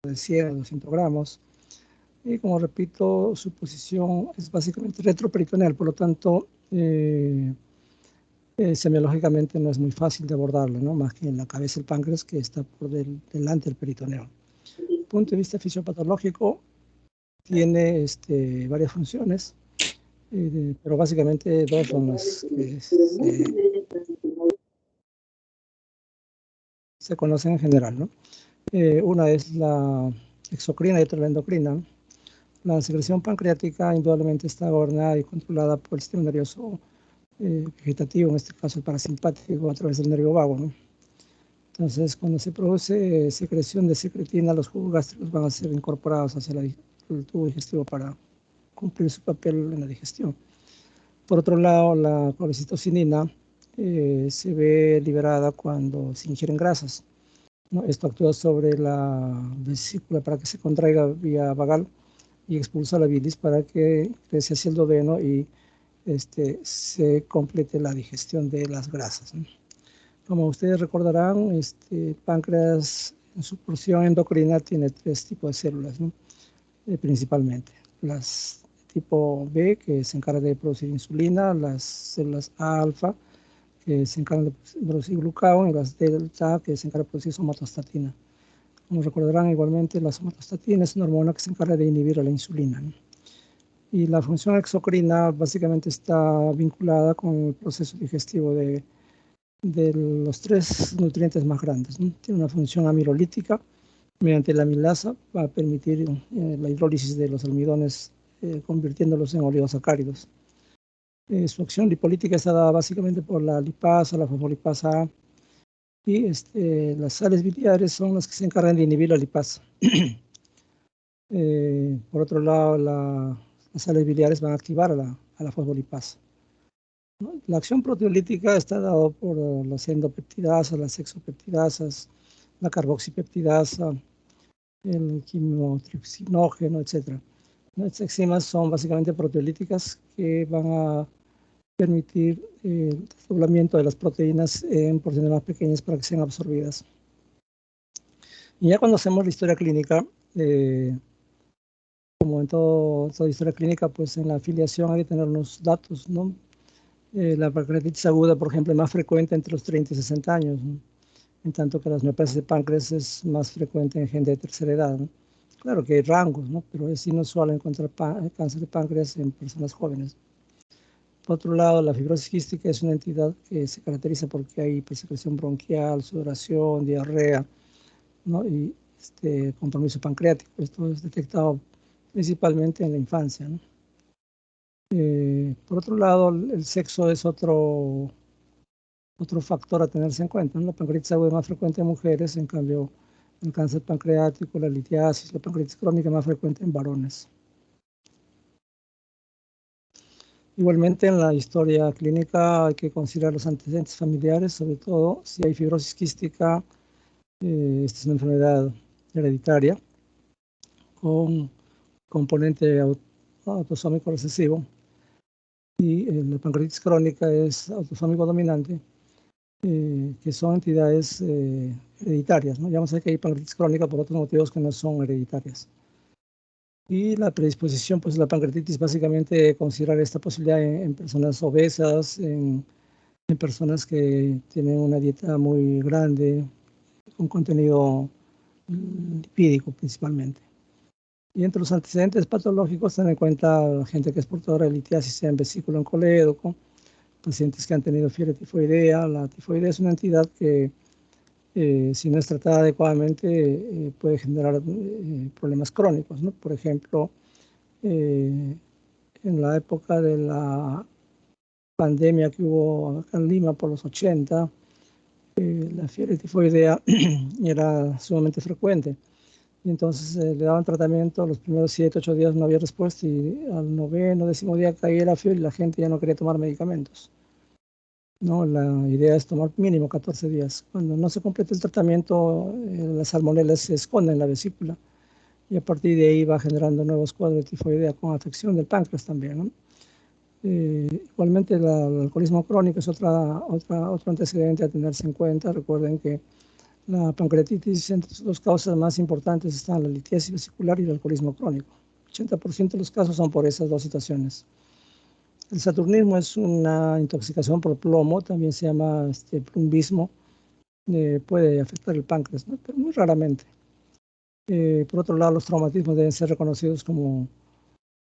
de 100 a 200 gramos. Y como repito, su posición es básicamente retroperitoneal, por lo tanto, semiológicamente no es muy fácil de abordarlo, ¿no? Más que en la cabeza del páncreas, que está por delante del peritoneo. Desde el punto de vista fisiopatológico, tiene varias funciones, pero básicamente dos son las que se conocen en general, ¿no? Una es la exocrina y otra la endocrina. La secreción pancreática indudablemente está gobernada y controlada por el sistema nervioso vegetativo, en este caso el parasimpático, a través del nervio vago, ¿no? Entonces, cuando se produce secreción de secretina, los jugos gástricos van a ser incorporados hacia el tubo digestivo para cumplir su papel en la digestión. Por otro lado, la colecistocinina se ve liberada cuando se ingieren grasas, ¿no? Esto actúa sobre la vesícula para que se contraiga vía vagal y expulsa la bilis para que crece hacia el duodeno y se complete la digestión de las grasas, ¿no? Como ustedes recordarán, el páncreas en su porción endocrina tiene 3 tipos de células, ¿no? Principalmente. Las tipo B, que se encargan de producir insulina, las células A-alfa, que se encargan de producir glucagón, y las delta, que se encargan de producir somatostatina. Como recordarán, igualmente la somatostatina es una hormona que se encarga de inhibir a la insulina, ¿no? Y la función exocrina básicamente está vinculada con el proceso digestivo de los 3 nutrientes más grandes, ¿no? Tiene una función amilolítica. Mediante la amilasa va a permitir la hidrólisis de los almidones, convirtiéndolos en oligosacáridos. Su acción lipolítica está dada básicamente por la lipasa, la fosfolipasa A, y las sales biliares son las que se encargan de inhibir la lipasa. Por otro lado, las sales biliares van a activar a la fosfolipasa, ¿no? La acción proteolítica está dada por las endopeptidasas, las exopeptidasas, la carboxipeptidasa, el quimotripsinógeno, etc. Estas enzimas son básicamente proteolíticas que van a permitir el desdoblamiento de las proteínas en porciones más pequeñas para que sean absorbidas. Y ya cuando hacemos la historia clínica, como en toda historia clínica, pues en la afiliación hay que tener unos datos, ¿no? La pancreatitis aguda, por ejemplo, es más frecuente entre los 30 y 60 años, ¿no? En tanto que las neoplasias de páncreas es más frecuente en gente de tercera edad, ¿no? Claro que hay rangos, ¿no? Pero es inusual encontrar cáncer de páncreas en personas jóvenes. Por otro lado, la fibrosis quística es una entidad que se caracteriza porque hay secreción bronquial, sudoración, diarrea, ¿no? Y compromiso pancreático. Esto es detectado principalmente en la infancia, ¿no? Por otro lado, el sexo es otro factor a tenerse en cuenta, ¿no? La pancreatitis aguda es más frecuente en mujeres, en cambio el cáncer pancreático, la litiasis, la pancreatitis crónica es más frecuente en varones. Igualmente, en la historia clínica hay que considerar los antecedentes familiares, sobre todo si hay fibrosis quística. Esta es una enfermedad hereditaria con componente autosómico recesivo, y la pancreatitis crónica es autosómico dominante, que son entidades hereditarias, ¿no? Ya vamos a ver que hay pancreatitis crónica por otros motivos que no son hereditarias. Y la predisposición, pues la pancreatitis básicamente considerar esta posibilidad en personas obesas, en personas que tienen una dieta muy grande, con contenido lipídico principalmente. Y entre los antecedentes patológicos, ten en cuenta gente que es portadora de litiasis en vesículo oncolédoco, pacientes que han tenido fiebre tifoidea. La tifoidea es una entidad que, si no es tratada adecuadamente, puede generar problemas crónicos, ¿no? Por ejemplo, en la época de la pandemia que hubo acá en Lima por los 80, la fiebre tifoidea era sumamente frecuente. Y entonces le daban tratamiento, los primeros 7, 8 días no había respuesta, y al noveno, 10º día caía la fiebre y la gente ya no quería tomar medicamentos, ¿no? La idea es tomar mínimo 14 días. Cuando no se completa el tratamiento, las salmonelas se esconden en la vesícula, y a partir de ahí va generando nuevos cuadros de tifoidea con afección del páncreas también, ¿no? Igualmente el alcoholismo crónico es otro antecedente a tenerse en cuenta. Recuerden que La pancreatitis, entre sus dos causas más importantes están la litiasis vesicular y el alcoholismo crónico. 80% de los casos son por esas dos situaciones. El saturnismo es una intoxicación por plomo, también se llama plumbismo, puede afectar el páncreas, ¿no? Pero muy raramente. Por otro lado, los traumatismos deben ser reconocidos como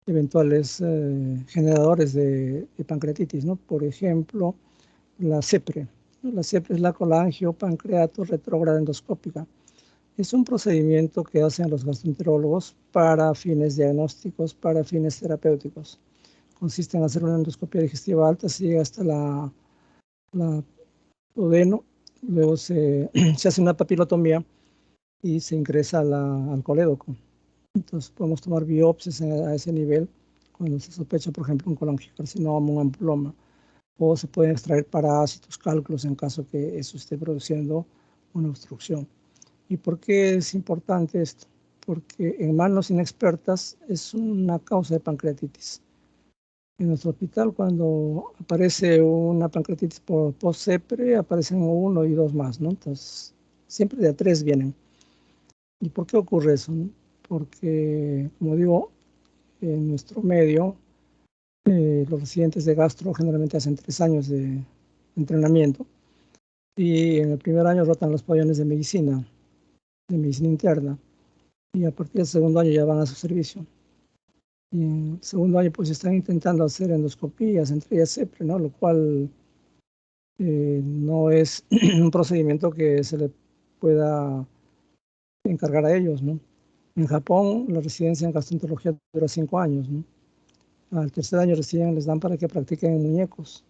eventuales generadores de pancreatitis, ¿no? Por ejemplo, la CEPRE. La CEPRE es la colangiopancreato retrógrada endoscópica. Es un procedimiento que hacen los gastroenterólogos para fines diagnósticos, para fines terapéuticos. Consiste en hacer una endoscopia digestiva alta, se llega hasta la duodeno, luego se hace una papilotomía y se ingresa al colédoco. Entonces podemos tomar biopsias a ese nivel cuando se sospecha, por ejemplo, un colangiocarcinoma, un ampuloma, o se pueden extraer parásitos, cálculos en caso que eso esté produciendo una obstrucción. ¿Y por qué es importante esto? Porque en manos inexpertas es una causa de pancreatitis. En nuestro hospital, cuando aparece una pancreatitis por post-CEPRE, aparecen 1 y 2 más, ¿no? Entonces, siempre de a 3 vienen. ¿Y por qué ocurre eso? Porque, como digo, en nuestro medio, los residentes de gastro generalmente hacen 3 años de entrenamiento y en el primer año rotan los pabellones de medicina interna, y a partir del segundo año ya van a su servicio. Y en el segundo año pues están intentando hacer endoscopías, entre ellas CEPRE, ¿no? Lo cual no es un procedimiento que se le pueda encargar a ellos, ¿no? En Japón, la residencia en gastroenterología dura 5 años, ¿no? Al tercer año recién les dan para que practiquen en muñecos,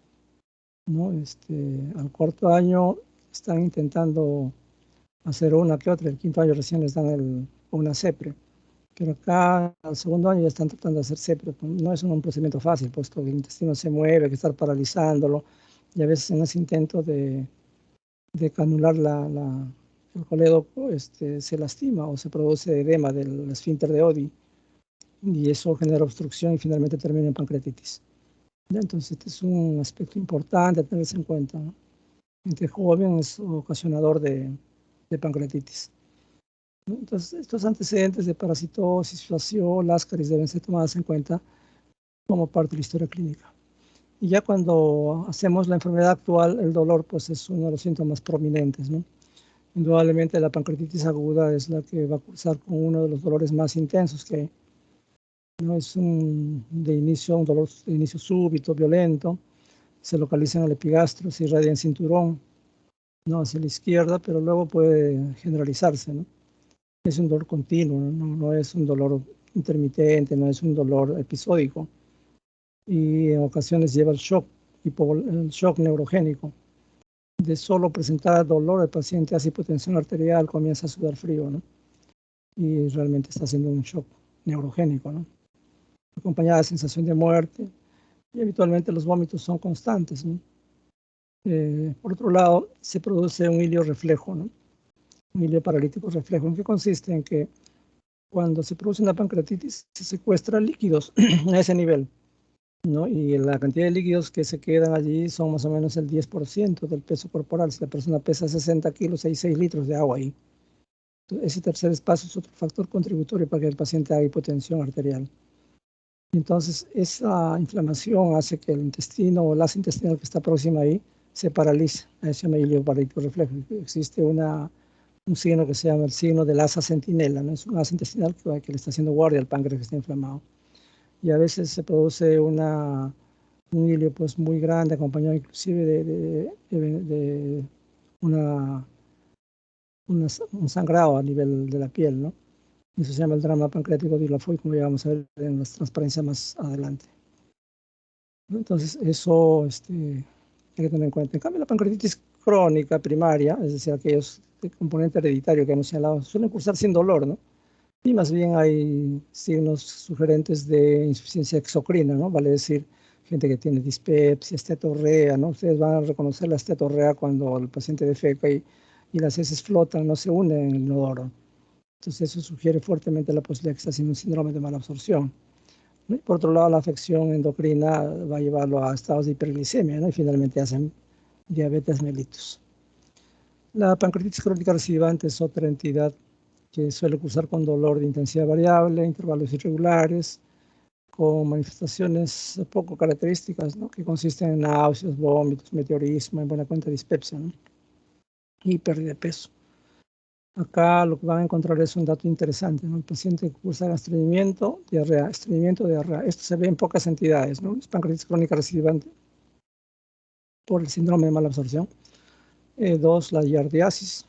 ¿no? Al cuarto año están intentando hacer una que otra, el quinto año recién les dan una CEPRE. Pero acá al segundo año ya están tratando de hacer CEPRE. No es un procedimiento fácil, puesto que el intestino se mueve, hay que estar paralizándolo, y a veces en ese intento de canular el colédoco se lastima o se produce edema del esfínter de Oddi, y eso genera obstrucción y finalmente termina en pancreatitis. Entonces este es un aspecto importante a tenerse en cuenta, ¿no? Entre joven es ocasionador de pancreatitis. Entonces, estos antecedentes de parasitosis, flación, ascaris deben ser tomados en cuenta como parte de la historia clínica. Y ya cuando hacemos la enfermedad actual, el dolor pues es uno de los síntomas prominentes, ¿no? Indudablemente la pancreatitis aguda es la que va a cursar con uno de los dolores más intensos que hay, ¿no? Es un dolor de inicio súbito, violento, se localiza en el epigastro, se irradia en cinturón, ¿no? Hacia la izquierda, pero luego puede generalizarse, ¿no? Es un dolor continuo, no es un dolor intermitente, no es un dolor episódico, y en ocasiones lleva el shock neurogénico. De solo presentar dolor, el paciente hace hipotensión arterial, comienza a sudar frío, ¿no? Y realmente está haciendo un shock neurogénico, ¿no? Acompañada de sensación de muerte, y habitualmente los vómitos son constantes, ¿no? Por otro lado, se produce un hilio reflejo, ¿no? Un hilio paralítico reflejo. ¿En qué consiste? En que cuando se produce una pancreatitis se secuestran líquidos a ese nivel, ¿no? Y la cantidad de líquidos que se quedan allí son más o menos el 10% del peso corporal. Si la persona pesa 60 kilos, hay 6 litros de agua ahí. Entonces, ese tercer espacio es otro factor contributorio para que el paciente haga hipotensión arterial. Entonces, esa inflamación hace que el intestino o el asa intestinal que está próxima ahí se paralice. Eso se llama hilio paralítico reflejo. Existe un signo que se llama el signo del asa centinela, ¿no? Es un asa intestinal que le está haciendo guardia al páncreas que está inflamado. Y a veces se produce un hilio pues muy grande, acompañado inclusive de un sangrado a nivel de la piel, ¿no? Eso se llama el drama pancreático dilafoide, como ya vamos a ver en las transparencias más adelante, ¿no? Entonces, eso hay que tener en cuenta. En cambio, la pancreatitis crónica primaria, es decir, aquellos de componente hereditario que hemos señalado, suelen cursar sin dolor, ¿no? Y más bien hay signos sugerentes de insuficiencia exocrina, ¿no? Vale decir, gente que tiene dispepsia, estetorrea, ¿no? Ustedes van a reconocer la estetorrea cuando el paciente defeca y las heces flotan, no se unen en el inodoro. Entonces eso sugiere fuertemente la posibilidad que está haciendo un síndrome de malabsorción, ¿no? Y por otro lado, la afección endocrina va a llevarlo a estados de hiperglicemia, ¿no? Y finalmente hacen diabetes mellitus. La pancreatitis crónica recidivante es otra entidad que suele cursar con dolor de intensidad variable, intervalos irregulares, con manifestaciones poco características, ¿no? Que consisten en náuseas, vómitos, meteorismo, en buena cuenta dispepsia, ¿no? Y pérdida de peso. Acá lo que van a encontrar es un dato interesante, ¿no? El paciente cursa estreñimiento, diarrea, estreñimiento, diarrea. Esto se ve en pocas entidades, ¿no? Es pancreatitis crónica recidivante por el síndrome de mala absorción. 2, la giardiasis.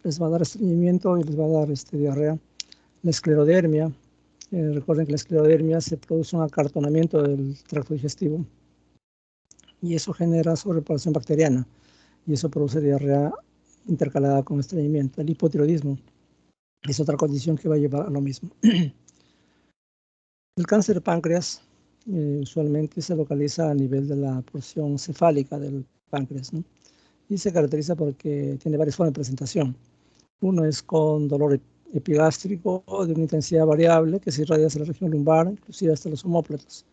Les va a dar estreñimiento y les va a dar diarrea. La esclerodermia. Recuerden que la esclerodermia se produce un acartonamiento del tracto digestivo y eso genera sobrepoblación bacteriana y eso produce diarrea intercalada con estreñimiento. El hipotiroidismo es otra condición que va a llevar a lo mismo. El cáncer de páncreas usualmente se localiza a nivel de la porción cefálica del páncreas, ¿no? Y se caracteriza porque tiene varias formas de presentación. Uno es con dolor epigástrico de una intensidad variable que se irradia hacia la región lumbar, inclusive hasta los omóplatos.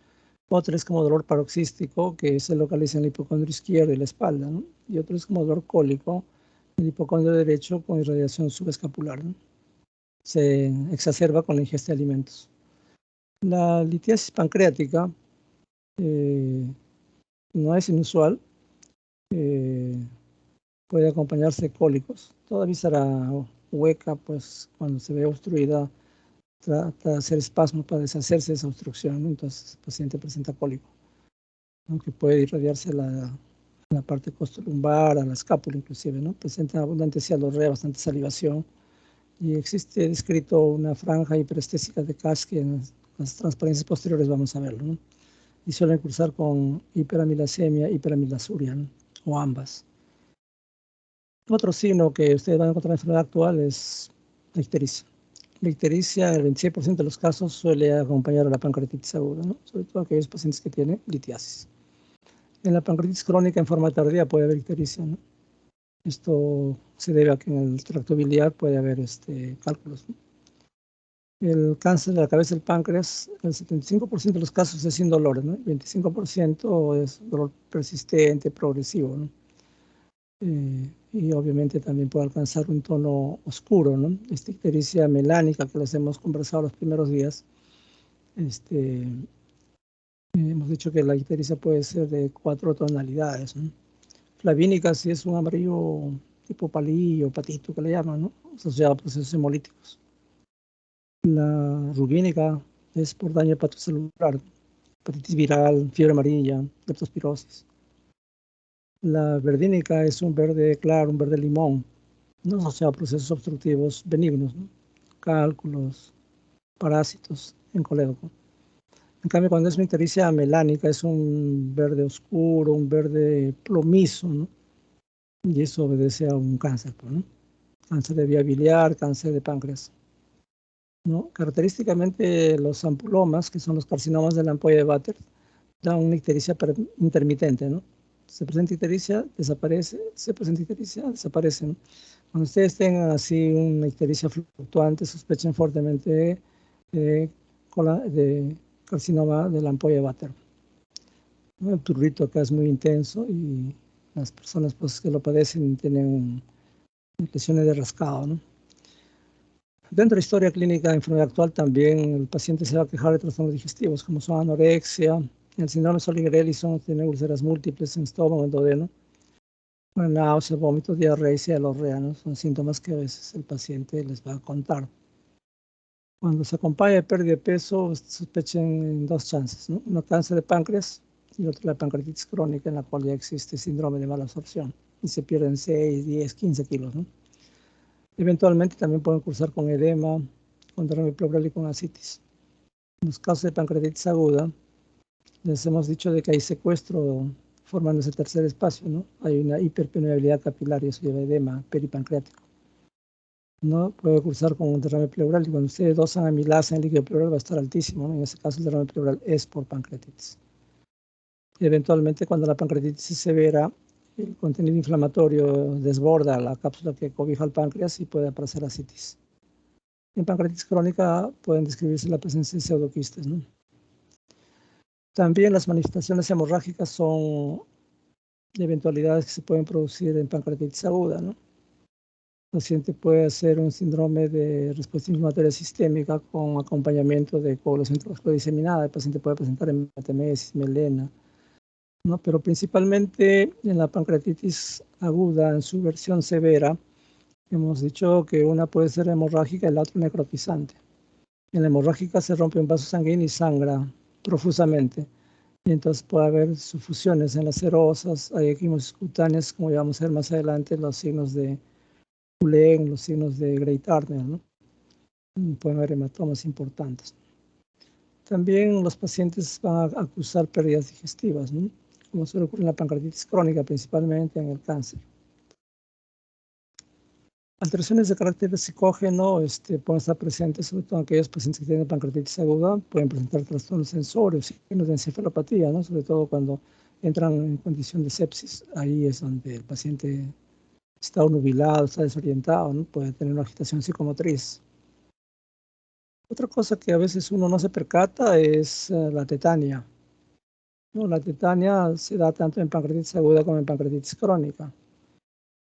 Otro es como dolor paroxístico que se localiza en el hipocondrio izquierdo y la espalda, ¿no? Y otro es como dolor cólico en el hipocondrio derecho con irradiación subescapular, ¿no? Se exacerba con la ingesta de alimentos. La litiasis pancreática no es inusual, puede acompañarse de cólicos. Toda víscera hueca, pues cuando se ve obstruida, trata de hacer espasmos para deshacerse de esa obstrucción, ¿no? Entonces el paciente presenta cólico, aunque puede irradiarse a la parte costolumbar, a la escápula inclusive, ¿no? Presenta abundante cialorrea, bastante salivación, y existe descrito una franja hiperestésica de Kass que en las transparencias posteriores vamos a verlo, ¿no? Y suelen cursar con hiperamilasemia, hiperamilasuria, ¿no? O ambas. Otro signo que ustedes van a encontrar en la enfermedad actual es la ictericia. La ictericia, en el 26% de los casos, suele acompañar a la pancreatitis aguda, ¿no? Sobre todo aquellos pacientes que tienen litiasis. En la pancreatitis crónica en forma tardía puede haber ictericia, ¿no? Esto se debe a que en el tracto biliar puede haber cálculos, ¿no? El cáncer de la cabeza del páncreas, el 75% de los casos es sin dolor, ¿no? El 25% es dolor persistente, progresivo, ¿no? Y obviamente también puede alcanzar un tono oscuro, ¿no? Esta ictericia melánica que les hemos conversado los primeros días, hemos dicho que la ictericia puede ser de 4 tonalidades, ¿no? Flavínica sí es un amarillo tipo palillo, patito que le llaman, ¿no? Asociado a procesos hemolíticos. La rubínica es por daño hepatocelular, hepatitis viral, fiebre amarilla, leptospirosis. La verdínica es un verde claro, un verde limón, no asociado a procesos obstructivos benignos, ¿no? Cálculos, parásitos en colédoco. En cambio, cuando es una ictericia melánica, es un verde oscuro, un verde plomizo, ¿no? Y eso obedece a un cáncer, ¿no? Cáncer de vía biliar, cáncer de páncreas, ¿no? Característicamente los ampulomas, que son los carcinomas de la ampolla de Vater, dan una ictericia intermitente, ¿no? Se presenta ictericia, desaparece, se presenta ictericia, desaparece, ¿no? Cuando ustedes tengan así una ictericia fluctuante, sospechen fuertemente de carcinoma de la ampolla de Vater, ¿no? El prurito acá es muy intenso y las personas pues, que lo padecen tienen lesiones de rascado, ¿no? Dentro de la historia clínica de enfermedad actual también el paciente se va a quejar de trastornos digestivos como son anorexia, el síndrome de Solinger-Ellison, tiene úlceras múltiples en estómago, en duodeno, náuseas, vómitos, diarrea y cialorrea, ¿no? Son síntomas que a veces el paciente les va a contar. Cuando se acompaña de pérdida de peso, sospechen en 2 chances, ¿no? Uno cáncer de páncreas y otro la pancreatitis crónica, en la cual ya existe síndrome de mala absorción y se pierden 6, 10, 15 kilos, ¿no? Eventualmente también pueden cursar con edema, con derrame pleural y con ascitis. En los casos de pancreatitis aguda, les hemos dicho de que hay secuestro formando ese tercer espacio, ¿no? Hay una hiperpermeabilidad capilar y eso lleva edema peripancreático, ¿no? Puede cursar con un derrame pleural y cuando ustedes dosan amilasa en el líquido pleural va a estar altísimo, ¿no? En ese caso el derrame pleural es por pancreatitis. Eventualmente cuando la pancreatitis es severa, el contenido inflamatorio desborda la cápsula que cobija el páncreas y puede aparecer ascitis. En pancreatitis crónica pueden describirse la presencia de pseudoquistes, ¿no? También las manifestaciones hemorrágicas son de eventualidades que se pueden producir en pancreatitis aguda, ¿no? El paciente puede hacer un síndrome de respuesta inflamatoria sistémica con acompañamiento de coagulación intravascular diseminada. El paciente puede presentar hematemesis, melena, ¿no? Pero principalmente en la pancreatitis aguda, en su versión severa, hemos dicho que una puede ser hemorrágica y la otra necrotizante. En la hemorrágica se rompe un vaso sanguíneo y sangra profusamente. Y entonces puede haber sufusiones en las serosas, hay equimosis cutáneas, como ya vamos a ver más adelante, los signos de Cullen, los signos de Grey-Turner, ¿no? Pueden haber hematomas importantes. También los pacientes van a acusar pérdidas digestivas, ¿no? Como suele ocurrir en la pancreatitis crónica, principalmente en el cáncer. Alteraciones de carácter vesicógeno pueden estar presentes, sobre todo en aquellos pacientes que tienen pancreatitis aguda, pueden presentar trastornos sensorios, signos de encefalopatía, ¿no? Sobre todo cuando entran en condición de sepsis. Ahí es donde el paciente está nubilado, está desorientado, ¿no? Puede tener una agitación psicomotriz. Otra cosa que a veces uno no se percata es la tetania, ¿no? La tetania se da tanto en pancreatitis aguda como en pancreatitis crónica,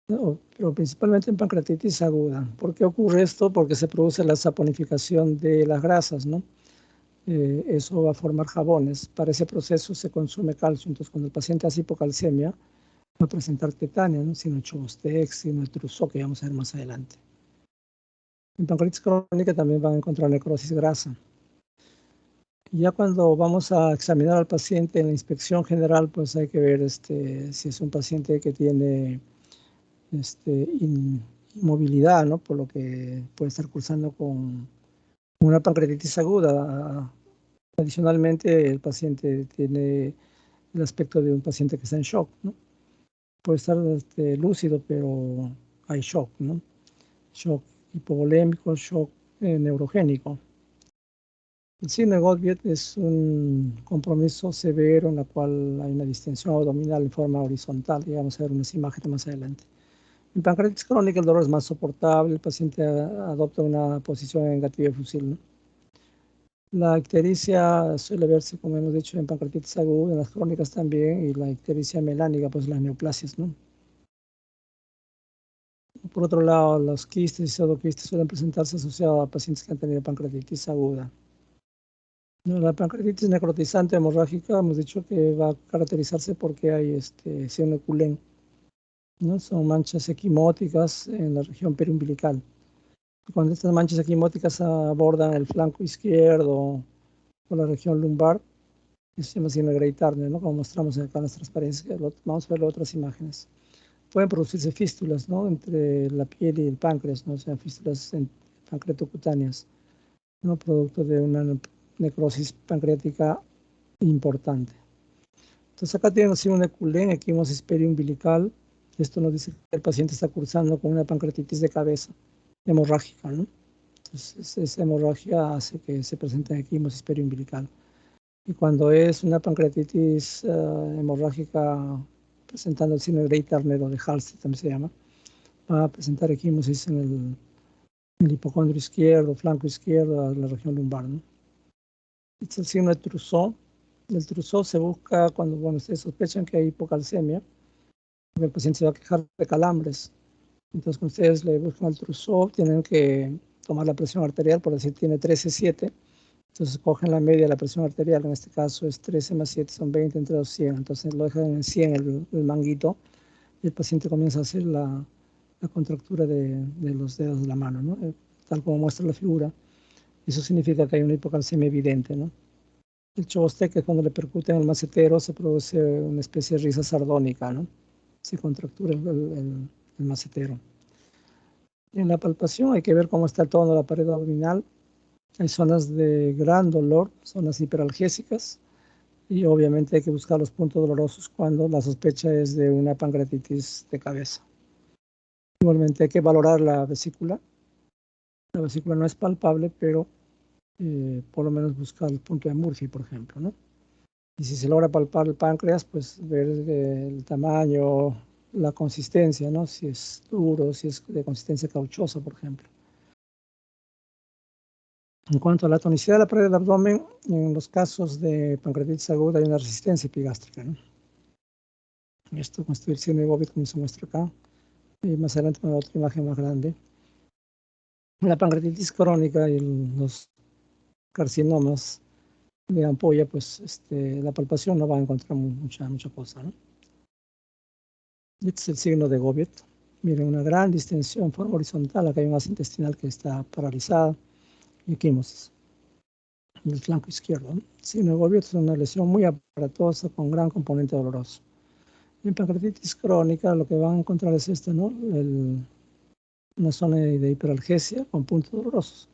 ¿no? Pero principalmente en pancreatitis aguda. ¿Por qué ocurre esto? Porque se produce la saponificación de las grasas, ¿no? Eso va a formar jabones. Para ese proceso se consume calcio. Entonces, cuando el paciente hace hipocalcemia, va a presentar tetania, ¿no? Sino Chobostec, sino Truzó, que vamos a ver más adelante. En pancreatitis crónica también van a encontrar necrosis grasa. Ya cuando vamos a examinar al paciente en la inspección general, pues hay que ver si es un paciente que tiene inmovilidad, ¿no? Por lo que puede estar cursando con una pancreatitis aguda. Adicionalmente, el paciente tiene el aspecto de un paciente que está en shock, ¿no? Puede estar lúcido, pero hay shock, ¿no? Shock hipovolémico, shock neurogénico. El síndrome de Gottlieb es un compromiso severo en la cual hay una distensión abdominal en forma horizontal, y vamos a ver unas imágenes más adelante. En pancreatitis crónica el dolor es más soportable, el paciente adopta una posición en gatillo fusil, ¿no? La ictericia suele verse, como hemos dicho, en pancreatitis aguda, en las crónicas también, y la ictericia melánica, pues las neoplasias, ¿no? Por otro lado, los quistes y pseudoquistes suelen presentarse asociados a pacientes que han tenido pancreatitis aguda. La pancreatitis necrotizante hemorrágica hemos dicho que va a caracterizarse porque hay signo de Cullen, ¿no? Son manchas equimóticas en la región periumbilical. Cuando estas manchas equimóticas abordan el flanco izquierdo o la región lumbar, eso se llama signo de Grey-Turner, ¿no? Como mostramos acá en las transparencias. Vamos a ver otras imágenes. Pueden producirse fístulas, ¿no? Entre la piel y el páncreas, ¿no? O sea, fístulas pancreatocutáneas, ¿no? Producto de una necrosis pancreática importante. Entonces acá tienen así una Cullen, equimosis periumbilical. Esto nos dice que el paciente está cursando con una pancreatitis de cabeza hemorrágica, ¿no? Entonces esa hemorragia hace que se presente equimosis periumbilical. Y cuando es una pancreatitis hemorrágica presentando el signo de Grey-Turner o de Halsted también se llama, va a presentar equimosis en el hipocondrio izquierdo, flanco izquierdo, la región lumbar, ¿no? Este es el signo de Trousseau. El Trousseau se busca cuando ustedes sospechan que hay hipocalcemia, porque el paciente se va a quejar de calambres. Entonces, cuando ustedes le buscan el Trousseau, tienen que tomar la presión arterial, por decir, tiene 13,7. Entonces, cogen la media de la presión arterial, en este caso es 13 más 7, son 20 entre los 100. Entonces, lo dejan en 100 el manguito, y el paciente comienza a hacer la contractura de los dedos de la mano, ¿no? Tal como muestra la figura. Eso significa que hay una hipocalcemia evidente, ¿no? El Chobostec, que cuando le percuten el macetero se produce una especie de risa sardónica, ¿no? Se contractura el macetero. En la palpación hay que ver cómo está el tono de la pared abdominal. Hay zonas de gran dolor, zonas hiperalgésicas, y obviamente hay que buscar los puntos dolorosos cuando la sospecha es de una pancreatitis de cabeza. Igualmente hay que valorar la vesícula. La vesícula no es palpable, pero por lo menos buscar el punto de Murphy, por ejemplo, ¿no? Y si se logra palpar el páncreas, pues ver el tamaño, la consistencia, ¿no? Si es duro, si es de consistencia cauchosa, por ejemplo. En cuanto a la tonicidad de la pared del abdomen, en los casos de pancreatitis aguda hay una resistencia epigástrica, ¿no? Esto constituye el signo de Goblet, como se muestra acá. Y más adelante me da otra imagen más grande. La pancreatitis crónica y los carcinomas de ampolla, pues la palpación no va a encontrar mucha cosa, ¿no? Este es el signo de Goblet. Miren, una gran distensión en forma horizontal. Acá hay un masa intestinal que está paralizada y equimosis en el flanco izquierdo, ¿no? El signo de Goblet es una lesión muy aparatosa con gran componente doloroso. En pancreatitis crónica lo que van a encontrar es ¿no? Una zona de hiperalgesia con puntos dolorosos.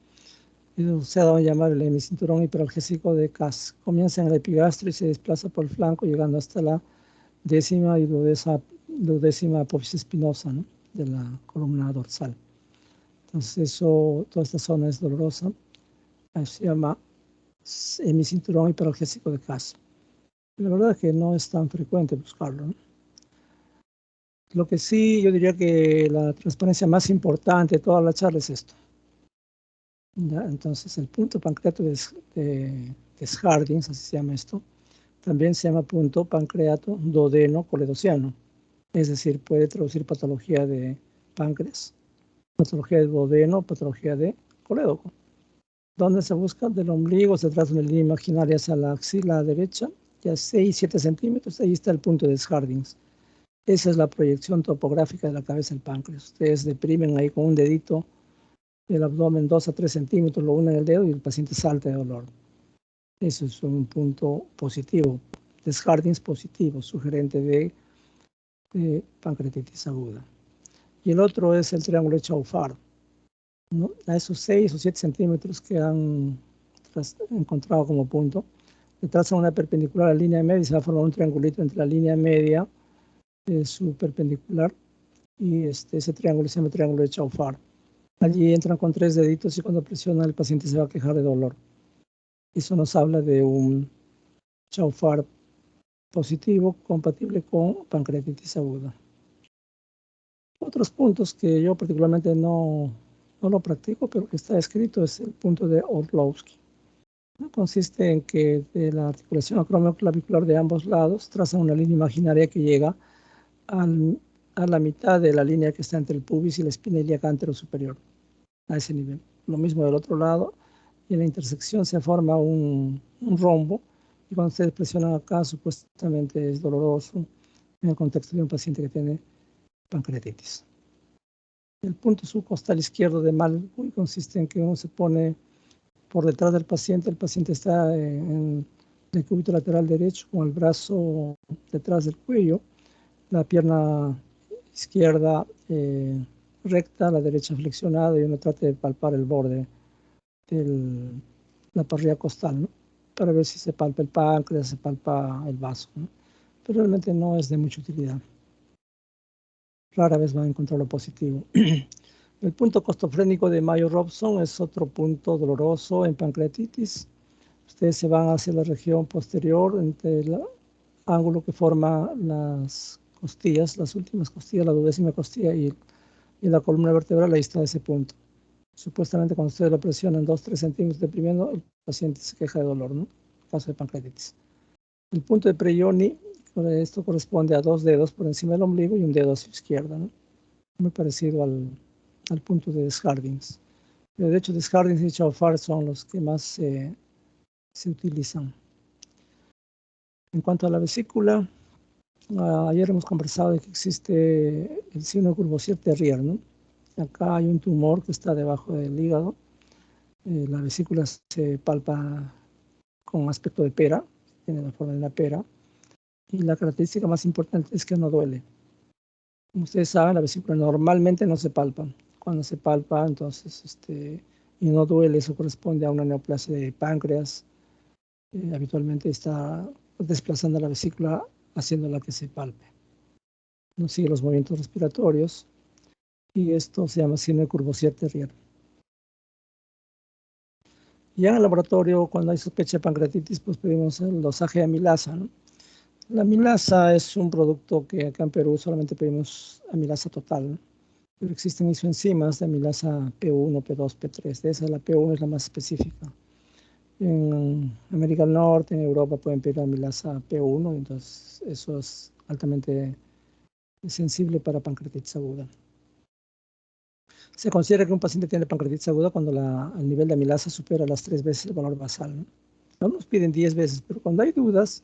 Eso se ha dado a llamar el hemicinturón hiperalgésico de Cass. Comienza en el epigastrio y se desplaza por el flanco, llegando hasta la décima y duodécima apófisis espinosa, ¿no? De la columna dorsal. Entonces, toda esta zona es dolorosa. Se llama hemicinturón hiperalgésico de Cass. La verdad es que no es tan frecuente buscarlo, ¿no? Lo que sí, yo diría que la transparencia más importante de toda la charla es esto. ¿Ya? Entonces, el punto pancreato de Hardings, así se llama esto, también se llama punto pancreato duodeno-coledociano. Es decir, puede traducir patología de páncreas, patología de duodeno, patología de colédoco. ¿Dónde se busca? Del ombligo, se traza una línea imaginaria hacia la axila derecha, ya 6-7 centímetros, ahí está el punto de Hardings. Esa es la proyección topográfica de la cabeza del páncreas. Ustedes deprimen ahí con un dedito el abdomen 2-3 centímetros, lo unen el dedo y el paciente salta de dolor. Eso es un punto positivo, Hardings positivo, sugerente de pancreatitis aguda. Y el otro es el triángulo de Chaufard, ¿no? A esos 6 o 7 centímetros que han encontrado como punto, le trazan una perpendicular a la línea media y se va a formar un triangulito entre la línea media, su perpendicular, y ese triángulo se llama triángulo de Chaufard. Allí entran con 3 deditos y cuando presiona el paciente se va a quejar de dolor. Eso nos habla de un Chaufard positivo compatible con pancreatitis aguda. Otros puntos que yo particularmente no lo practico, pero que está escrito, es el punto de Orlowski. Consiste en que de la articulación acromioclavicular de ambos lados trazan una línea imaginaria que llega a la mitad de la línea que está entre el pubis y la espina ilíaca anterosuperior, a ese nivel. Lo mismo del otro lado, y en la intersección se forma un rombo, y cuando ustedes presionan acá, supuestamente es doloroso en el contexto de un paciente que tiene pancreatitis. El punto subcostal izquierdo de Malbury consiste en que uno se pone por detrás del paciente, el paciente está en el cúbito lateral derecho con el brazo detrás del cuello, la pierna izquierda recta, la derecha flexionada, y uno trata de palpar el borde de la parrilla costal, ¿no? Para ver si se palpa el páncreas, se palpa el vaso, ¿no? Pero realmente no es de mucha utilidad. Rara vez van a encontrar lo positivo. El punto costofrénico de Mayo-Robson es otro punto doloroso en pancreatitis. Ustedes se van hacia la región posterior, entre el ángulo que forma las costillas, las últimas costillas, la duodécima costilla y la columna vertebral, ahí está ese punto. Supuestamente cuando ustedes lo presionan 2-3 centímetros deprimiendo, el paciente se queja de dolor, ¿no? En caso de pancreatitis. El punto de Preyoni, esto corresponde a 2 dedos por encima del ombligo y un dedo a su izquierda, ¿no? Muy parecido al punto de Hardings. De hecho, Hardings y Chaufard son los que más se utilizan. En cuanto a la vesícula, ayer hemos conversado de que existe el signo de Courvoisier-Terrier, ¿no? Acá hay un tumor que está debajo del hígado. La vesícula se palpa con aspecto de pera, tiene la forma de una pera, y la característica más importante es que no duele. Como ustedes saben, la vesícula normalmente no se palpa. Cuando se palpa, entonces, y no duele, eso corresponde a una neoplasia de páncreas. Habitualmente está desplazando la vesícula, haciéndola que se palpe. No sigue los movimientos respiratorios, y esto se llama síndrome de Courvoisier-Terrier. Ya en el laboratorio, cuando hay sospecha de pancreatitis, pues pedimos el dosaje de amilasa, ¿no? La amilasa es un producto que acá en Perú solamente pedimos amilasa total, ¿no? Pero existen isoenzimas de amilasa P1, P2, P3. De esa, la P1 es la más específica. En América del Norte, en Europa, pueden pedir amilasa P1, entonces eso es altamente sensible para pancreatitis aguda. Se considera que un paciente tiene pancreatitis aguda cuando el nivel de amilasa supera las 3 veces el valor basal, ¿no? Algunos piden 10 veces, pero cuando hay dudas,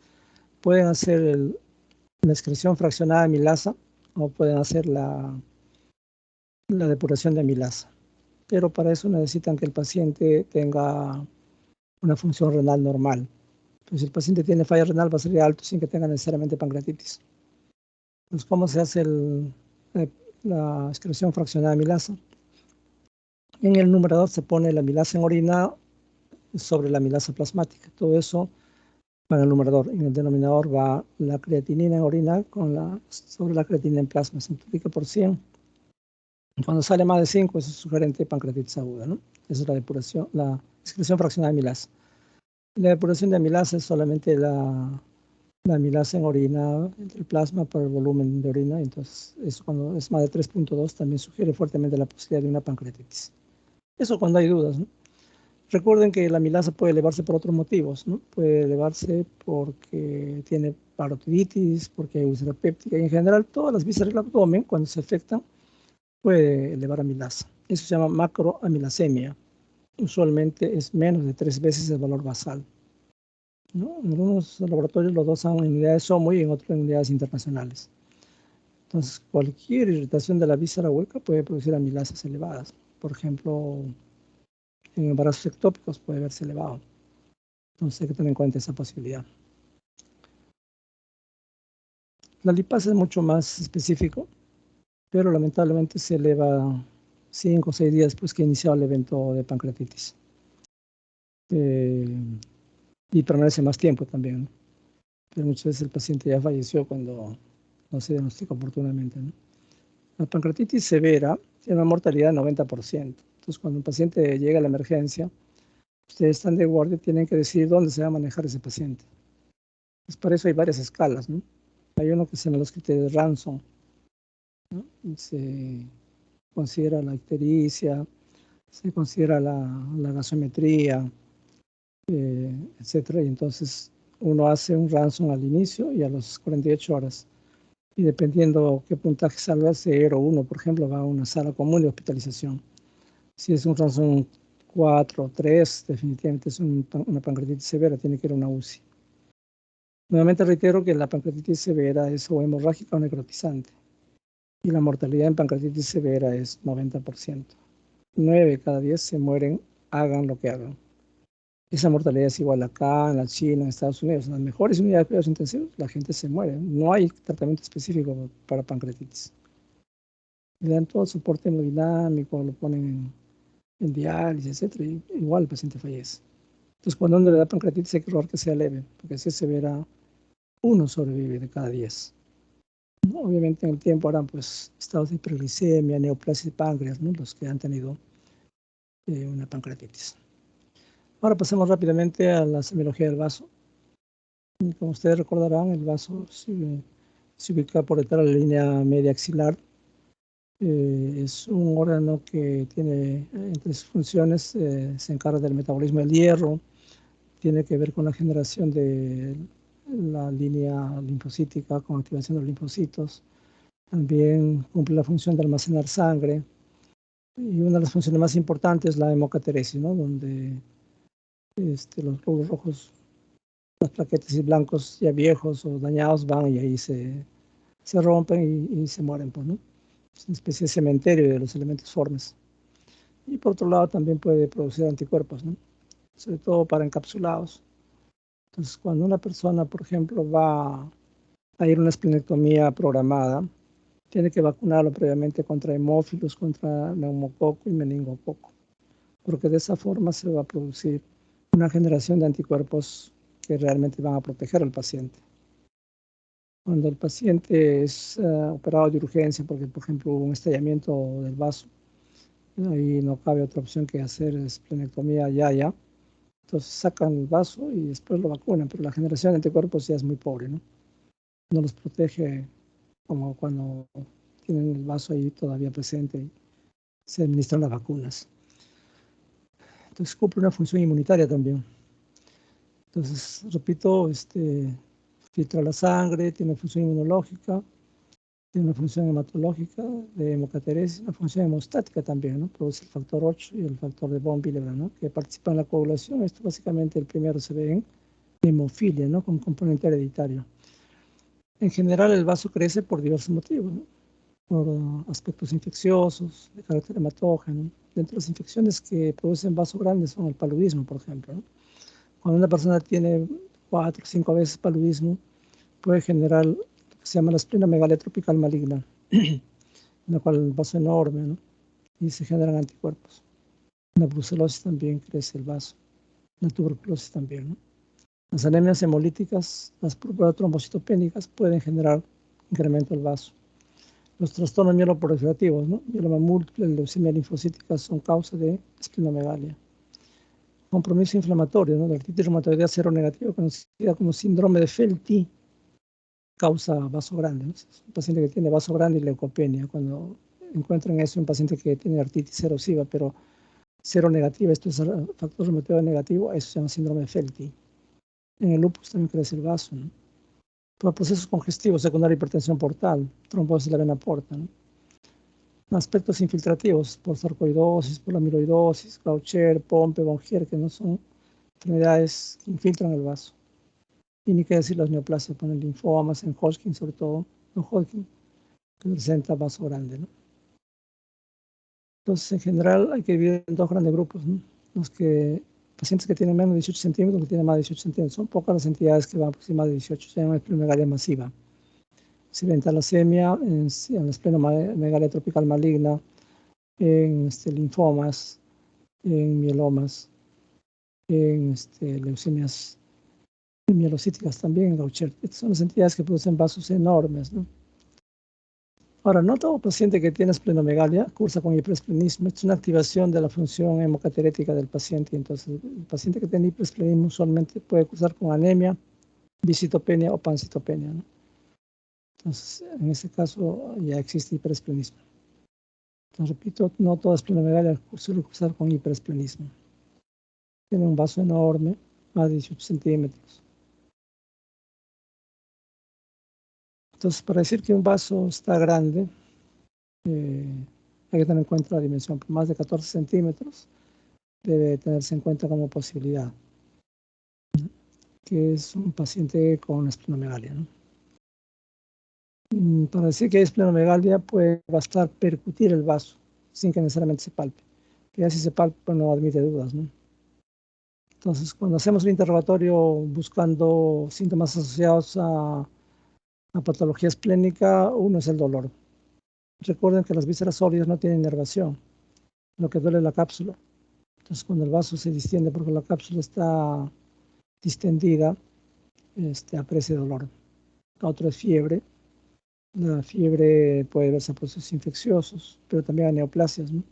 pueden hacer la excreción fraccionada de amilasa o pueden hacer la depuración de amilasa. Pero para eso necesitan que el paciente tenga una función renal normal. Entonces, si el paciente tiene falla renal, va a ser alto sin que tenga necesariamente pancreatitis. Entonces, ¿cómo se hace la excreción fraccionada de amilasa? En el numerador se pone la amilasa en orina sobre la amilasa plasmática. Todo eso va en el numerador. En el denominador va la creatinina en orina sobre la creatinina en plasma. Se multiplica por 100. Cuando sale más de 5, eso es sugerente de pancreatitis aguda, ¿no? Esa es la depuración, la excreción fraccionada de amilasa. La depuración de amilasa es solamente la amilasa en orina, el plasma por el volumen de orina. Entonces, eso cuando es más de 3.2 también sugiere fuertemente la posibilidad de una pancreatitis. Eso cuando hay dudas, ¿no? Recuerden que la amilasa puede elevarse por otros motivos, ¿no? Puede elevarse porque tiene parotiditis, porque hay úlcera péptica, y en general todas las vísceras del abdomen, cuando se afectan, puede elevar amilasa. Eso se llama macroamilasemia. Usualmente es menos de 3 veces el valor basal, ¿no? En algunos laboratorios lo dosan en unidades SOMO y en otros en unidades internacionales. Entonces, cualquier irritación de la víscera hueca puede producir amilasas elevadas. Por ejemplo, en embarazos ectópicos puede verse elevado. Entonces hay que tener en cuenta esa posibilidad. La lipasa es mucho más específico, pero lamentablemente se eleva 5 o 6 días después que ha iniciado el evento de pancreatitis. Y permanece más tiempo también, ¿no? Pero muchas veces el paciente ya falleció cuando no se diagnostica oportunamente, ¿no? La pancreatitis severa tiene una mortalidad del 90%. Entonces, cuando un paciente llega a la emergencia, ustedes están de guardia, tienen que decidir dónde se va a manejar ese paciente. Pues para eso hay varias escalas, ¿no? Hay uno que se llama los criterios Ransom, ¿no? Se considera la ictericia, se considera la gasometría, etcétera. Y entonces uno hace un Ransom al inicio y a las 48 horas. Y dependiendo qué puntaje salga, 0 o 1, por ejemplo, va a una sala común de hospitalización. Si es un Ransom 4 o 3, definitivamente es una pancreatitis severa, tiene que ir a una UCI. Nuevamente reitero que la pancreatitis severa es o hemorrágica o necrotizante. Y la mortalidad en pancreatitis severa es 90%. 9 de cada 10 se mueren, hagan lo que hagan. Esa mortalidad es igual acá, en la China, en Estados Unidos. En las mejores unidades de cuidados intensivos, la gente se muere. No hay tratamiento específico para pancreatitis. Le dan todo el soporte hemodinámico, lo ponen en diálisis, etc. Y igual el paciente fallece. Entonces, cuando uno le da pancreatitis, hay que rogar que sea leve, porque si es severa, uno sobrevive de cada 10. ¿No? Obviamente en el tiempo harán pues estados de hiperglicemia, neoplasia de páncreas, ¿no? Los que han tenido una pancreatitis. Ahora pasemos rápidamente a la semiología del vaso. Y como ustedes recordarán, el vaso se ubica por detrás de la línea media axilar. Es un órgano que tiene entre sus funciones, se encarga del metabolismo del hierro, tiene que ver con la generación de la línea linfocítica, con activación de los linfocitos. También cumple la función de almacenar sangre. Y una de las funciones más importantes es la hemocateresis, ¿no? Donde los glóbulos rojos, las plaquetas blancos ya viejos o dañados van y ahí se rompen y se mueren, pues, ¿no? Es una especie de cementerio de los elementos formes. Y por otro lado también puede producir anticuerpos, ¿no? Sobre todo para encapsulados. Entonces, cuando una persona, por ejemplo, va a ir a una esplenectomía programada, tiene que vacunarlo previamente contra hemófilos, contra neumococo y meningococo, porque de esa forma se va a producir una generación de anticuerpos que realmente van a proteger al paciente. Cuando el paciente es operado de urgencia, porque por ejemplo hubo un estallamiento del vaso, ahí no cabe otra opción que hacer esplenectomía ya. Entonces sacan el vaso y después lo vacunan, pero la generación de anticuerpos ya es muy pobre, ¿no? No los protege como cuando tienen el vaso ahí todavía presente y se administran las vacunas. Entonces cumple una función inmunitaria también. Entonces, repito, filtra la sangre, tiene función inmunológica, tiene una función hematológica de hemocateresis, una función hemostática también, ¿no? Produce el factor 8 y el factor de von Willebrand, ¿no? Que participan en la coagulación. Esto básicamente el primero se ve en hemofilia, ¿no? Con componente hereditario. En general el vaso crece por diversos motivos, ¿no? Por aspectos infecciosos, de carácter hematógeno. Dentro de las infecciones que producen vaso grande son el paludismo, por ejemplo, ¿no? Cuando una persona tiene 4 o 5 veces paludismo, puede generar lo que se llama la esplenomegalia tropical maligna, en la cual el vaso es enorme, ¿no? Y se generan anticuerpos. En la brucelosis también crece el vaso, la tuberculosis también, ¿no? Las anemias hemolíticas, las púrpuras trombocitopénicas pueden generar incremento del vaso. Los trastornos mieloproliferativos, ¿no? Mieloma múltiple, leucemia linfocítica son causa de esplenomegalia. Compromiso inflamatorio, ¿no? La artritis reumatoidea seronegativa, conocida como síndrome de Felty, causa vaso grande, ¿no? Es un paciente que tiene vaso grande y leucopenia. Cuando encuentran eso, un paciente que tiene artritis erosiva, pero seronegativa, esto es factor reumatoide negativo, eso se llama síndrome de Felty. En el lupus también crece el vaso, ¿no? Por procesos congestivos, secundaria hipertensión portal, trombosis de la vena porta, ¿no? Aspectos infiltrativos, por sarcoidosis, por amiloidosis, Gaucher, Pompe, Bongier, que no son enfermedades que infiltran el vaso. Y ni qué decir las neoplasias, ponen linfomas, en Hodgkin sobre todo, en Hodgkin, que presenta vaso grande, ¿no? Entonces, en general, hay que dividir en dos grandes grupos, ¿no? Los pacientes que tienen menos de 18 centímetros, que tienen más de 18 centímetros. Son pocas las entidades que van por más de 18, se llama esplenomegalia masiva. Se ve en talasemia, en la esplenomegalia tropical maligna, en linfomas, en mielomas, en leucemias mielocíticas también, en Gaucher. Estas son las entidades que producen vasos enormes, ¿no? Ahora, no todo paciente que tiene esplenomegalia cursa con hiperesplenismo. Es una activación de la función hemocaterética del paciente. Entonces, el paciente que tiene hiperesplenismo usualmente puede cursar con anemia, visitopenia o pancitopenia, ¿no? Entonces, en este caso ya existe hiperesplenismo. Entonces, repito, no toda esplenomegalia suele cursar con hiperesplenismo. Tiene un vaso enorme, más de 18 centímetros. Entonces, para decir que un vaso está grande, hay que tener en cuenta la dimensión. Por más de 14 centímetros debe tenerse en cuenta como posibilidad, que es un paciente con esplenomegalia, ¿no? Para decir que hay esplenomegalia puede bastar percutir el vaso sin que necesariamente se palpe. Que ya si se palpa no admite dudas, ¿no? Entonces, cuando hacemos el interrogatorio buscando síntomas asociados a patología esplénica, uno es el dolor. Recuerden que las vísceras sólidas no tienen inervación, lo que duele es la cápsula. Entonces, cuando el vaso se distiende porque la cápsula está distendida, aparece dolor. Otro es fiebre. La fiebre puede verse a procesos infecciosos, pero también a neoplasias, ¿no?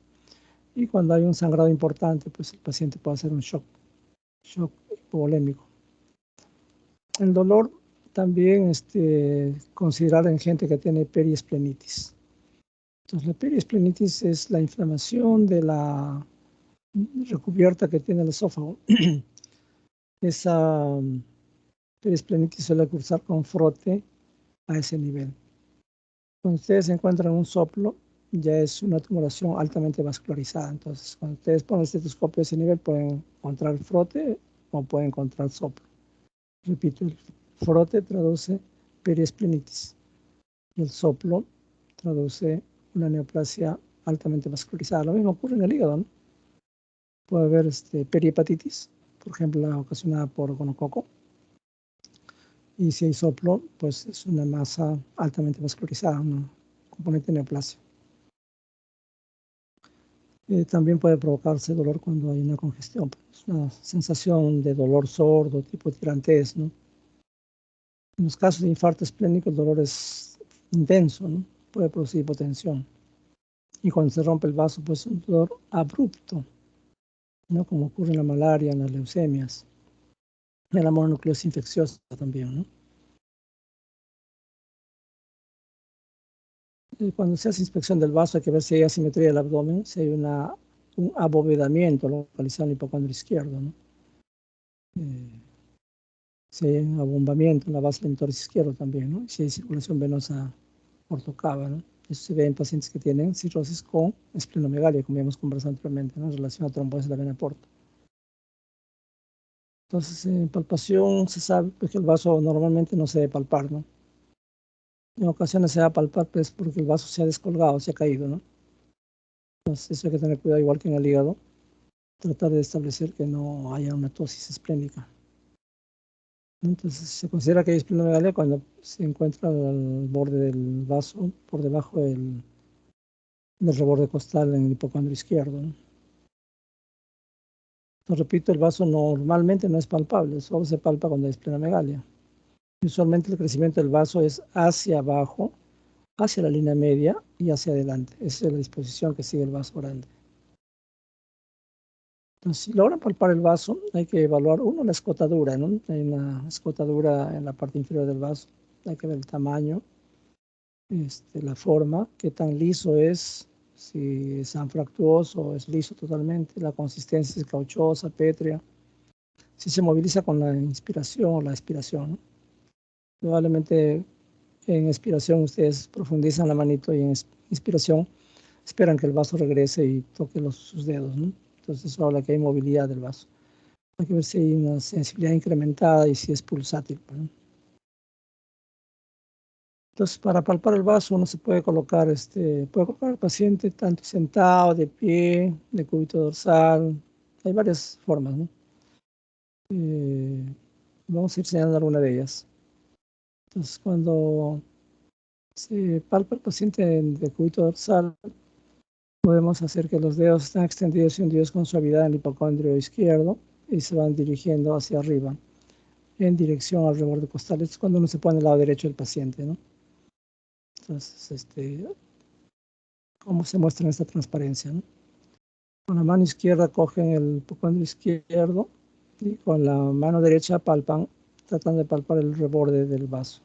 Y cuando hay un sangrado importante, pues el paciente puede hacer un shock hipovolémico. El dolor también considerar en gente que tiene periesplenitis. Entonces, la periesplenitis es la inflamación de la recubierta que tiene el esófago. Esa periesplenitis suele cursar con frote a ese nivel. Cuando ustedes encuentran un soplo, ya es una tumoración altamente vascularizada. Entonces, cuando ustedes ponen el estetoscopio a ese nivel, pueden encontrar frote o pueden encontrar soplo. Repito, el frote traduce periesplenitis y el soplo traduce una neoplasia altamente vascularizada. Lo mismo ocurre en el hígado, ¿no? Puede haber perihepatitis, por ejemplo, la ocasionada por gonococo. Y si hay soplo, pues es una masa altamente vascularizada, un componente neoplasia. También puede provocarse dolor cuando hay una congestión, pues, una sensación de dolor sordo, tipo tirantez, ¿no? En los casos de infarto esplénico, el dolor es intenso, ¿no? Puede producir hipotensión. Y cuando se rompe el vaso, pues es un dolor abrupto, ¿no? Como ocurre en la malaria, en las leucemias, en la mononucleosis infecciosa también, ¿no? Cuando se hace inspección del vaso hay que ver si hay asimetría del abdomen, si hay un abovedamiento localizado en el hipocondrio izquierdo, ¿no? si hay un abombamiento en la base del mitoris izquierdo también, ¿no? Si hay circulación venosa ortocava, ¿no? Eso se ve en pacientes que tienen cirrosis con esplenomegalia, como ya hemos conversado anteriormente, ¿no? En relación a trombosis de la vena porta. Entonces, en palpación se sabe pues, que el vaso normalmente no se debe palpar, ¿no? En ocasiones se va a palpar pues, porque el vaso se ha descolgado, se ha caído, ¿no? Entonces, eso hay que tener cuidado, igual que en el hígado, tratar de establecer que no haya una tosis esplénica. Entonces, se considera que hay esplenomegalia cuando se encuentra al borde del vaso, por debajo del reborde costal en el hipocondrio izquierdo, ¿no? Entonces, repito, el vaso normalmente no es palpable, solo se palpa cuando hay esplenomegalia. Usualmente el crecimiento del vaso es hacia abajo, hacia la línea media y hacia adelante. Esa es la disposición que sigue el vaso grande. Entonces, si logran palpar el vaso, hay que evaluar, uno, la escotadura, ¿no? Hay una escotadura en la parte inferior del vaso. Hay que ver el tamaño, la forma, qué tan liso es, si es anfractuoso o es liso totalmente, la consistencia es cauchosa, pétrea, si se moviliza con la inspiración o la expiración, ¿no? Probablemente en expiración ustedes profundizan la manito y en inspiración esperan que el vaso regrese y toque sus dedos, ¿no? Entonces eso habla que hay movilidad del vaso. Hay que ver si hay una sensibilidad incrementada y si es pulsátil, ¿no? Entonces, para palpar el vaso uno se puede colocar, puede colocar al paciente tanto sentado, de pie, de cúbito dorsal. Hay varias formas, ¿no? Vamos a ir señalando alguna de ellas. Entonces, cuando se palpa el paciente de cúbito dorsal, podemos hacer que los dedos estén extendidos y hundidos con suavidad en el hipocondrio izquierdo y se van dirigiendo hacia arriba, en dirección al reborde costal. Esto es cuando uno se pone al lado derecho del paciente, ¿no? Entonces, cómo se muestra en esta transparencia, ¿no? Con la mano izquierda cogen el hipocondrio izquierdo y con la mano derecha palpan, tratan de palpar el reborde del vaso.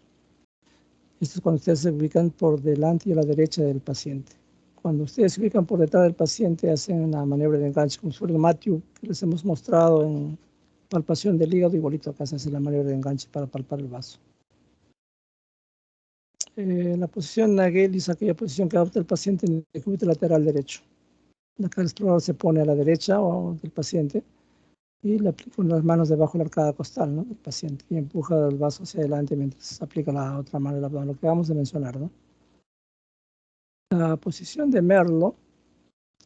Esto es cuando ustedes se ubican por delante y a la derecha del paciente. Cuando ustedes se ubican por detrás del paciente, hacen una maniobra de enganche, como sobre el Matthew, que les hemos mostrado en palpación del hígado, igualito acá se hace la maniobra de enganche para palpar el vaso. La posición Nagel es aquella posición que adopta el paciente en el decúbito lateral derecho. Acá el explorador se pone a la derecha o del paciente y le aplica con las manos debajo de la arcada costal, ¿no? Del paciente y empuja el vaso hacia adelante mientras aplica la otra mano del abdomen, lo que acabamos de mencionar, ¿no? La posición de Merlo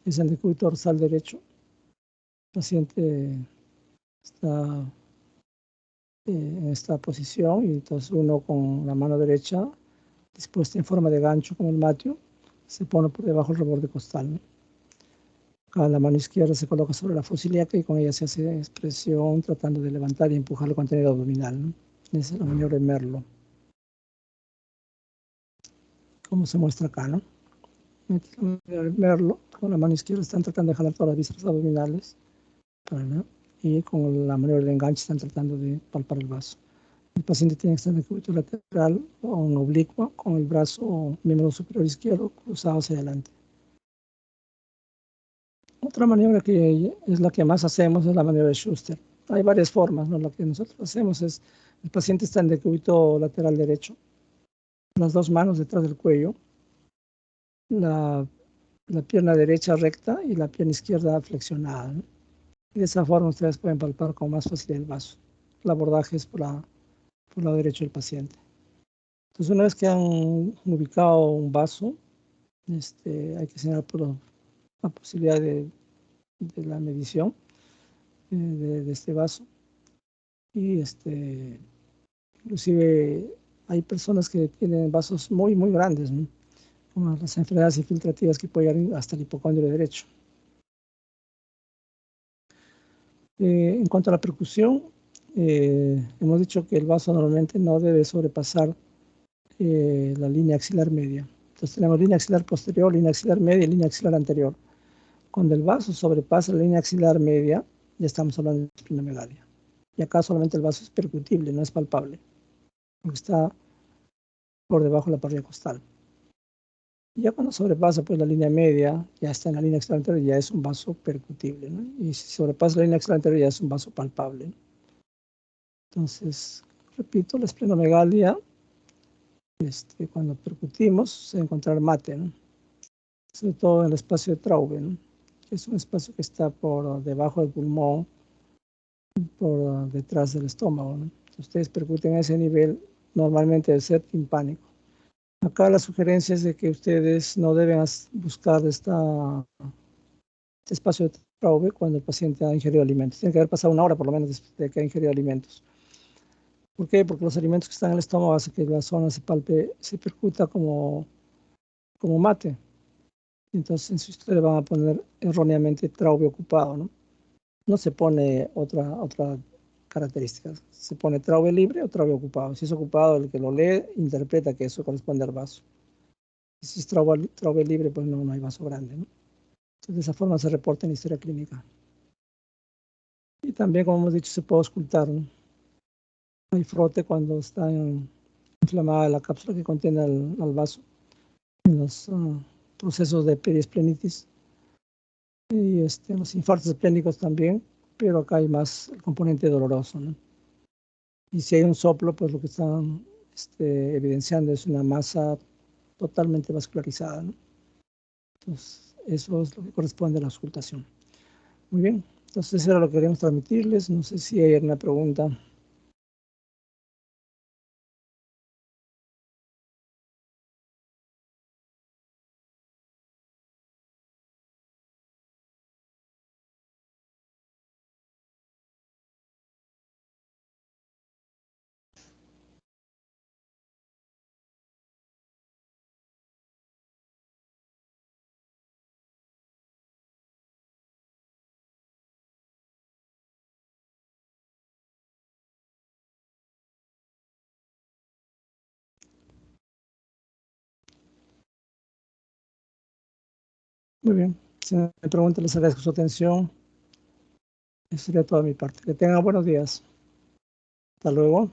es el decúbito dorsal derecho. El paciente está en esta posición y entonces uno con la mano derecha dispuesta en forma de gancho como el Matthew se pone por debajo del reborde costal, ¿no? Acá la mano izquierda se coloca sobre la fosa ilíaca y con ella se hace expresión tratando de levantar y empujar el contenido abdominal, ¿no? Esa es la maniobra de Merlo. Como se muestra acá, ¿no? Merlo, con la mano izquierda están tratando de jalar todas las vísceras abdominales, ¿no? Y con la maniobra de enganche están tratando de palpar el vaso. El paciente tiene que estar en el cúbito lateral o en oblicuo con el brazo o miembro superior izquierdo cruzado hacia adelante. Otra maniobra que es la que más hacemos es la maniobra de Schuster. Hay varias formas, ¿no? Lo que nosotros hacemos es, el paciente está en decúbito lateral derecho, las dos manos detrás del cuello, la pierna derecha recta y la pierna izquierda flexionada, ¿no? Y de esa forma ustedes pueden palpar con más facilidad el vaso. El abordaje es por el lado derecho del paciente. Entonces, una vez que han ubicado un vaso, hay que señalar por la posibilidad de la medición de este vaso. Y inclusive hay personas que tienen vasos muy, muy grandes, ¿no? Como las enfermedades infiltrativas que pueden llegar hasta el hipocondrio derecho. En cuanto a la percusión, hemos dicho que el vaso normalmente no debe sobrepasar la línea axilar media. Entonces tenemos línea axilar posterior, línea axilar media y línea axilar anterior. Cuando el vaso sobrepasa la línea axilar media, ya estamos hablando de esplenomegalia. Y acá solamente el vaso es percutible, no es palpable, porque está por debajo de la parrilla costal. Y ya cuando sobrepasa pues, la línea media, ya está en la línea axilar anterior, ya es un vaso percutible, ¿no? Y si sobrepasa la línea axilar anterior, ya es un vaso palpable, ¿no? Entonces, repito, la esplenomegalia, cuando percutimos, se va a encontrar mate, ¿no? Sobre todo en el espacio de Traube, ¿no? Es un espacio que está por debajo del pulmón, por detrás del estómago, ¿no? Ustedes percuten a ese nivel, normalmente debe ser timpánico. Acá la sugerencia es de que ustedes no deben buscar este espacio de Traube cuando el paciente ha ingerido alimentos. Tiene que haber pasado 1 hora por lo menos después de que ha ingerido alimentos. ¿Por qué? Porque los alimentos que están en el estómago hacen que la zona se percuta como mate. Entonces, si ustedes van a poner erróneamente Traube ocupado, ¿no? No se pone otra característica. Se pone Traube libre o Traube ocupado. Si es ocupado, el que lo lee interpreta que eso corresponde al vaso. Si es Traube libre, pues no hay vaso grande, ¿no? Entonces, de esa forma se reporta en la historia clínica. Y también, como hemos dicho, se puede auscultar, ¿no? Hay frote cuando está inflamada la cápsula que contiene al vaso, en los procesos de periesplenitis y los infartos esplénicos también, pero acá hay más el componente doloroso, ¿no? Y si hay un soplo, pues lo que están evidenciando es una masa totalmente vascularizada, ¿no? Entonces, eso es lo que corresponde a la auscultación. Muy bien, entonces eso era lo que queríamos transmitirles. No sé si hay alguna pregunta. Muy bien, si me preguntan, les agradezco su atención. Eso sería toda mi parte. Que tengan buenos días. Hasta luego.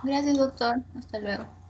Gracias, doctor. Hasta luego.